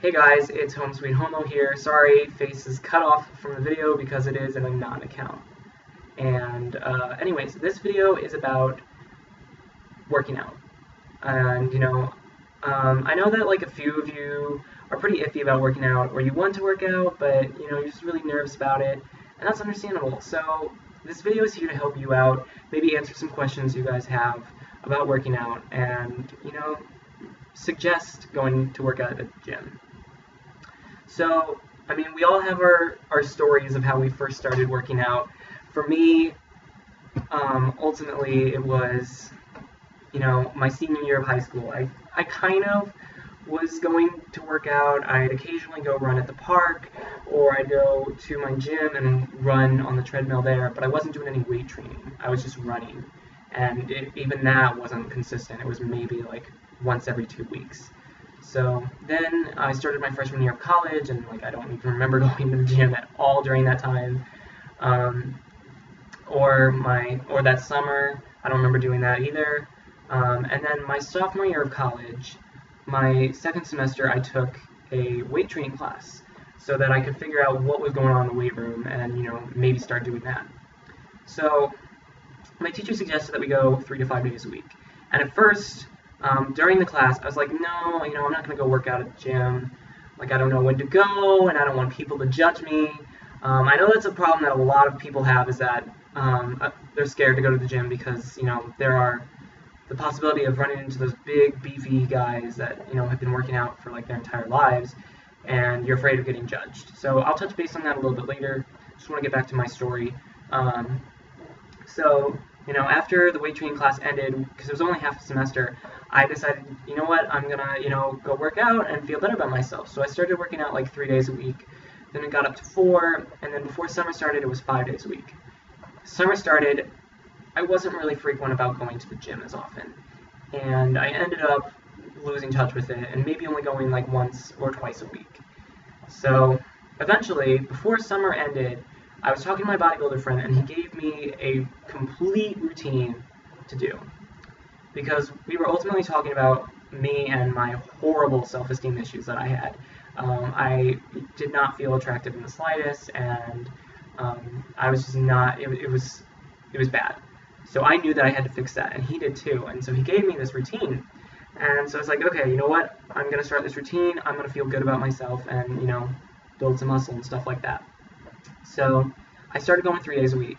Hey guys, it's Home Sweet Homo here. Sorry, face is cut off from the video because it is in a non-account. And anyways, this video is about working out. And I know that like a few of you are pretty iffy about working out, or you want to work out, but you're just really nervous about it, and that's understandable. So this video is here to help you out, maybe answer some questions you guys have about working out, and suggest going to work out at the gym. So, we all have our stories of how we first started working out. For me, ultimately, it was, my senior year of high school. I kind of was going to work out. I'd occasionally go run at the park, or I'd go to my gym and run on the treadmill there, but I wasn't doing any weight training. I was just running. And even that wasn't consistent. It was maybe like once every 2 weeks. So then I started my freshman year of college, and I don't even remember going to the gym at all during that time, or that summer. I don't remember doing that either. And then my sophomore year of college, my second semester, I took a weight training class so that I could figure out what was going on in the weight room and maybe start doing that. So my teacher suggested that we go 3 to 5 days a week, and at first, during the class, I was like, no, I'm not going to go work out at the gym. I don't know when to go, and I don't want people to judge me. I know that's a problem that a lot of people have, is that they're scared to go to the gym because, there are the possibility of running into those big, beefy guys that, have been working out for, their entire lives, and you're afraid of getting judged. So I'll touch base on that a little bit later. Just want to get back to my story. So, after the weight training class ended, because it was only half a semester, I decided, you know what, I'm going to, go work out and feel better about myself. So I started working out 3 days a week. Then it got up to 4, and then before summer started, it was 5 days a week. Summer started, I wasn't really frequent about going to the gym as often. And I ended up losing touch with it and maybe only going once or twice a week. So eventually, before summer ended, I was talking to my bodybuilder friend, and he gave me a complete routine to do. Because we were ultimately talking about me and my horrible self-esteem issues that I had. I did not feel attractive in the slightest, and I was just not, it was bad. So I knew that I had to fix that, and he did too. And so he gave me this routine. And so I was like, okay, you know what? I'm going to start this routine. I'm going to feel good about myself and, build some muscle and stuff like that. So I started going 3 days a week.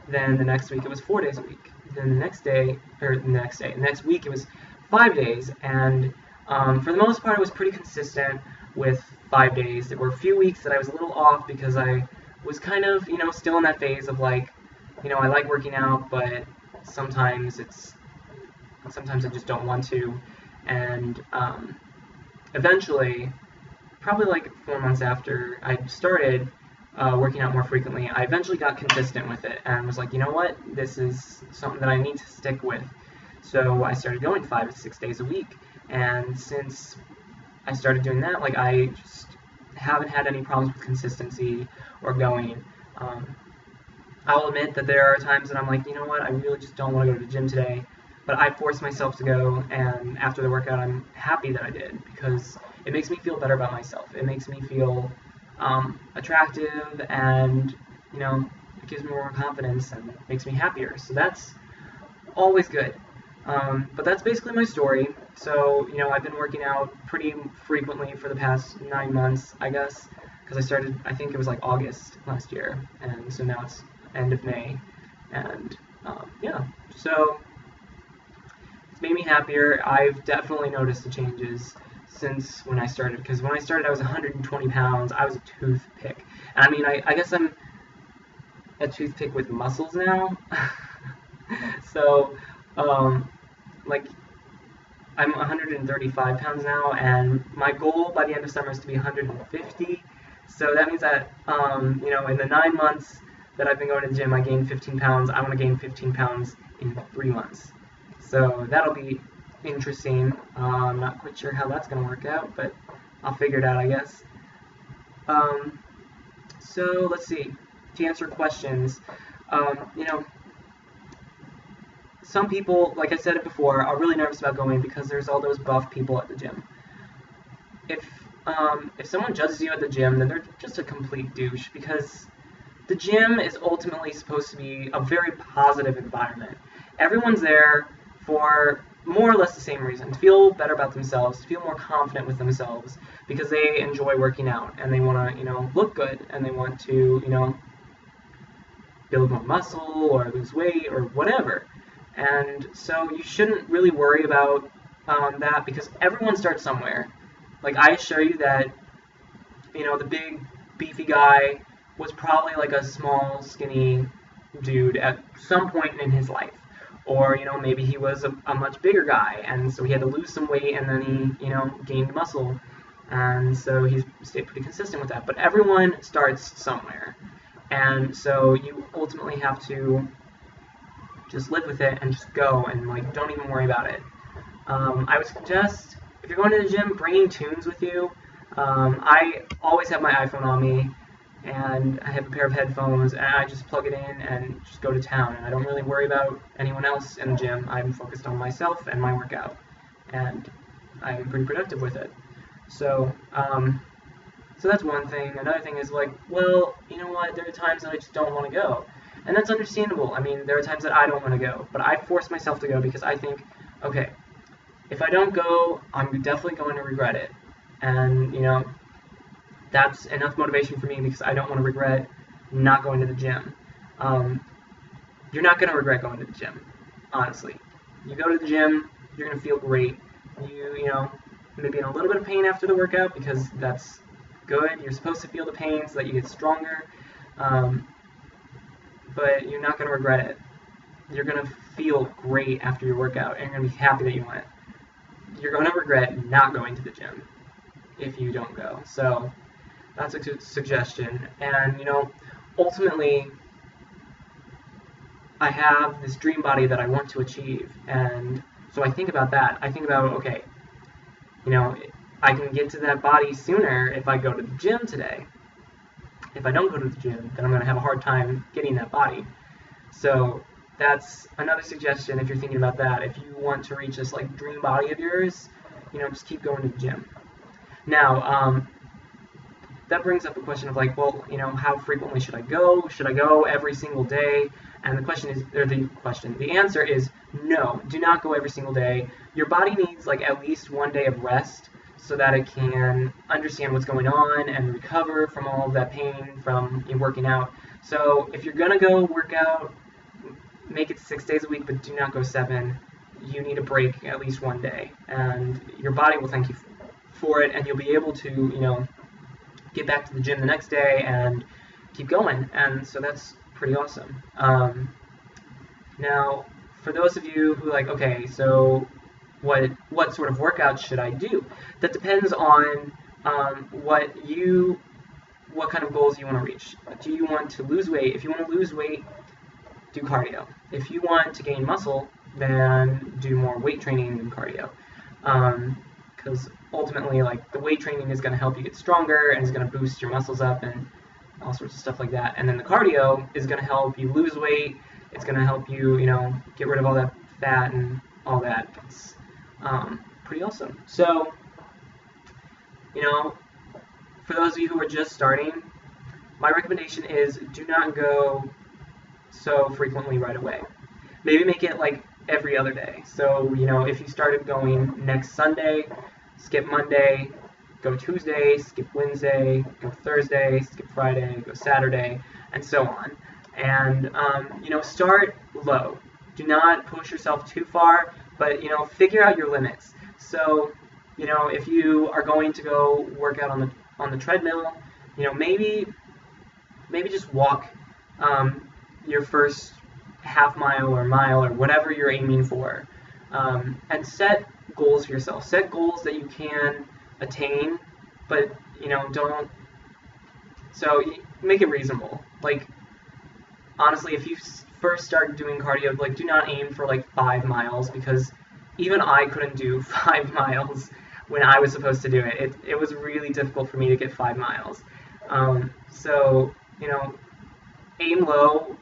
Then the next week it was 4 days a week. Then the next week it was 5 days. And for the most part, it was pretty consistent with 5 days. There were a few weeks that I was a little off because I was kind of, still in that phase of I like working out, but sometimes I just don't want to. And eventually, probably 4 months after I started working out more frequently, I eventually got consistent with it and was like, you know what, this is something that I need to stick with. So I started going 5 to 6 days a week, and since I started doing that, I just haven't had any problems with consistency or going. I'll admit that there are times that I'm like, you know what, I really just don't want to go to the gym today, but I force myself to go, and after the workout, I'm happy that I did, because it makes me feel better about myself. It makes me feel attractive, and it gives me more confidence and makes me happier. So that's always good. But that's basically my story. So I've been working out pretty frequently for the past 9 months, I guess, because I started, I think it was August last year, and so now it's end of May, and yeah, so it's made me happier. I've definitely noticed the changes since when I started, because when I started I was 120 pounds. I was a toothpick. And I guess I'm a toothpick with muscles now. So I'm 135 pounds now, and my goal by the end of summer is to be 150. So that means that in the 9 months that I've been going to the gym, I gained 15 pounds. I want to gain 15 pounds in 3 months. So that'll be interesting. I'm not quite sure how that's going to work out, but I'll figure it out, I guess. So let's see. To answer questions, some people, like I said it before, are really nervous about going because there's all those buff people at the gym. If if someone judges you at the gym, then they're just a complete douche, because the gym is ultimately supposed to be a very positive environment. Everyone's there for more or less the same reason: to feel better about themselves, to feel more confident with themselves, because they enjoy working out and they want to, look good, and they want to, build more muscle or lose weight or whatever. And so you shouldn't really worry about that, because everyone starts somewhere. Like, I assure you that, the big beefy guy was probably like a small skinny dude at some point in his life. Or, maybe he was a much bigger guy, and so he had to lose some weight, and then he, gained muscle. And so he's stayed pretty consistent with that. But everyone starts somewhere. And so you ultimately have to just live with it and just go, and like, don't even worry about it. I would suggest, if you're going to the gym, bringing tunes with you. I always have my iPhone on me, and I have a pair of headphones, and I just plug it in and just go to town. And I don't really worry about anyone else in the gym. I'm focused on myself and my workout, and I'm pretty productive with it. So, so that's one thing. Another thing is like, well, you know what? There are times that I just don't want to go, and that's understandable. I mean, there are times that I don't want to go, but I force myself to go because I think, okay, if I don't go, I'm definitely going to regret it, and that's enough motivation for me, because I don't want to regret not going to the gym. You're not going to regret going to the gym, honestly. You go to the gym, you're going to feel great. You maybe in a little bit of pain after the workout, because that's good. You're supposed to feel the pain so that you get stronger, but you're not going to regret it. You're going to feel great after your workout, and you're going to be happy that you went. You're going to regret not going to the gym if you don't go. So that's a good suggestion. And, ultimately, I have this dream body that I want to achieve. And so I think about that. I think about, okay, I can get to that body sooner if I go to the gym today. If I don't go to the gym, then I'm going to have a hard time getting that body. So that's another suggestion if you're thinking about that. If you want to reach this like dream body of yours, just keep going to the gym. Now, that brings up a question of like, well, how frequently should I go? Should I go every single day? And the answer is no. Do not go every single day. Your body needs like at least one day of rest so that it can understand what's going on and recover from all of that pain from working out. So if you're gonna go work out, make it 6 days a week, but do not go 7. You need a break at least one day, and your body will thank you for it, and you'll be able to, get back to the gym the next day and keep going. And so that's pretty awesome. Now, for those of you who like, okay, so what sort of workouts should I do? That depends on what kind of goals you want to reach. Do you want to lose weight? If you want to lose weight, do cardio. If you want to gain muscle, then do more weight training than cardio. Because ultimately, like, the weight training is going to help you get stronger and is going to boost your muscles up and all sorts of stuff like that. And then the cardio is going to help you lose weight. It's going to help you, get rid of all that fat and all that. It's pretty awesome. So, for those of you who are just starting, my recommendation is do not go so frequently right away. Maybe make it like every other day. So, if you started going next Sunday, skip Monday, go Tuesday, skip Wednesday, go Thursday, skip Friday, go Saturday, and so on. And, start low. Do not push yourself too far, but, figure out your limits. So, if you are going to go work out on the treadmill, maybe just walk your first half mile or mile or whatever you're aiming for, and set goals for yourself. Set goals that you can attain, but don't. So make it reasonable. Like, honestly, if you first start doing cardio, like, do not aim for like 5 miles, because even I couldn't do 5 miles when I was supposed to do it. It was really difficult for me to get 5 miles. So aim low,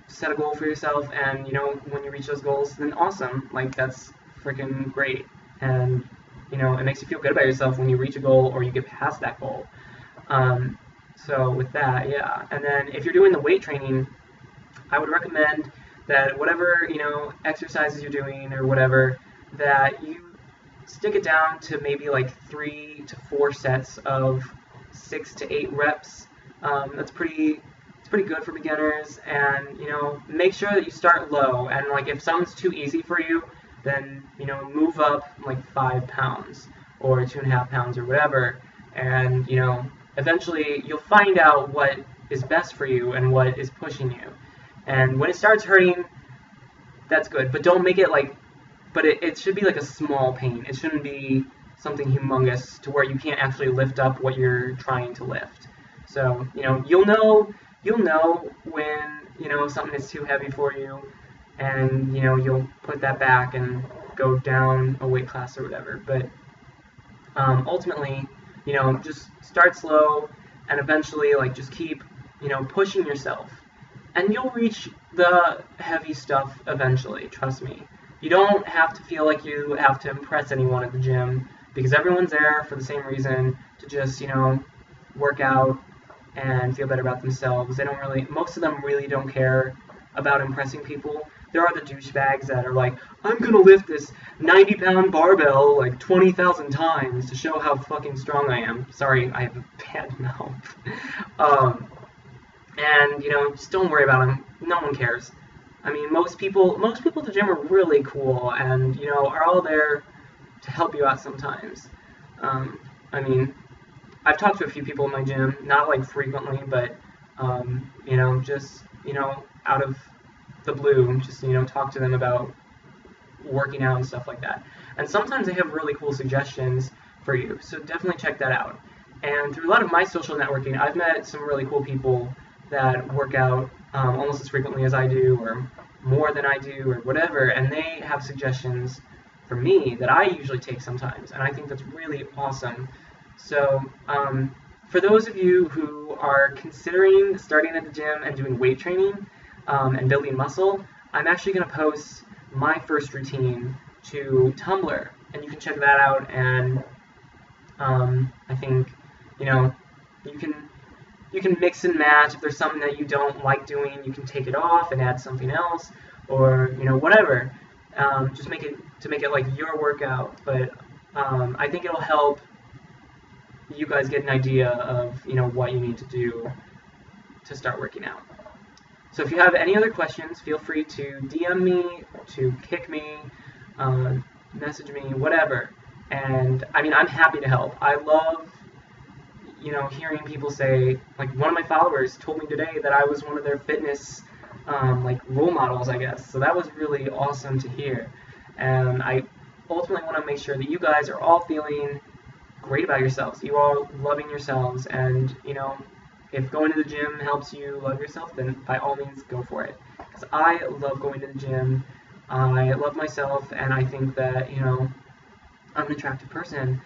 set a goal for yourself, and when you reach those goals, then awesome. Like, that's freaking great. And you know, it makes you feel good about yourself when you reach a goal or you get past that goal. So with that, yeah. And then if you're doing the weight training, I would recommend that whatever, you know, exercises you're doing or whatever, that you stick it down to maybe like 3 to 4 sets of 6 to 8 reps. It's pretty good for beginners, and you know, make sure that you start low, and like if something's too easy for you, then you know, move up like 5 pounds or 2.5 pounds or whatever, and you know, eventually you'll find out what is best for you and what is pushing you. And when it starts hurting, that's good, but don't make it like, but it should be like a small pain. It shouldn't be something humongous to where you can't actually lift up what you're trying to lift. So, you know, you'll know when, you know, something is too heavy for you, and, you know, you'll put that back and go down a weight class or whatever. But ultimately, you know, just start slow and eventually, like, just keep, you know, pushing yourself. And you'll reach the heavy stuff eventually, trust me. You don't have to feel like you have to impress anyone at the gym, because everyone's there for the same reason, to just, you know, work out and feel better about themselves. They don't really, most of them really don't care about impressing people. There are the douchebags that are like, I'm gonna lift this 90-pound barbell like 20,000 times to show how fucking strong I am. Sorry, I have a bad mouth. And you know, just don't worry about them. No one cares. I mean, most people at the gym are really cool, and you know, are all there to help you out sometimes. I mean, I've talked to a few people in my gym, not like frequently, but you know, just, you know, out of the blue, just, you know, talk to them about working out and stuff like that. And sometimes they have really cool suggestions for you, so definitely check that out. And through a lot of my social networking, I've met some really cool people that work out almost as frequently as I do, or more than I do, or whatever, and they have suggestions for me that I usually take sometimes, and I think that's really awesome. So for those of you who are considering starting at the gym and doing weight training and building muscle, I'm actually going to post my first routine to Tumblr, and you can check that out. And I think, you know, you can mix and match. If there's something that you don't like doing, you can take it off and add something else, or you know, whatever. Just make it like your workout. But I think it'll help you guys get an idea of, you know, what you need to do to start working out. So if you have any other questions, feel free to DM me, to kick me, message me, whatever. And I mean, I'm happy to help. I love, you know, hearing people say, like one of my followers told me today that I was one of their fitness like role models, I guess. So that was really awesome to hear. And I ultimately want to make sure that you guys are all feeling great about yourselves. You are loving yourselves, and you know, if going to the gym helps you love yourself, then by all means go for it. Because I love going to the gym. I love myself, and I think that, you know, I'm an attractive person.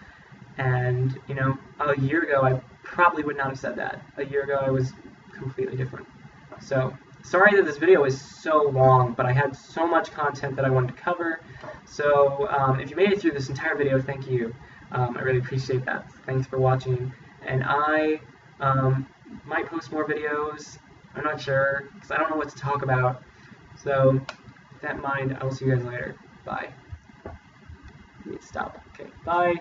And you know, a year ago I probably would not have said that. A year ago I was completely different. So sorry that this video is so long, but I had so much content that I wanted to cover. So if you made it through this entire video, thank you. I really appreciate that. Thanks for watching. And I might post more videos. I'm not sure, because I don't know what to talk about. So with that in mind, I will see you guys later. Bye. Let me stop. Okay, bye.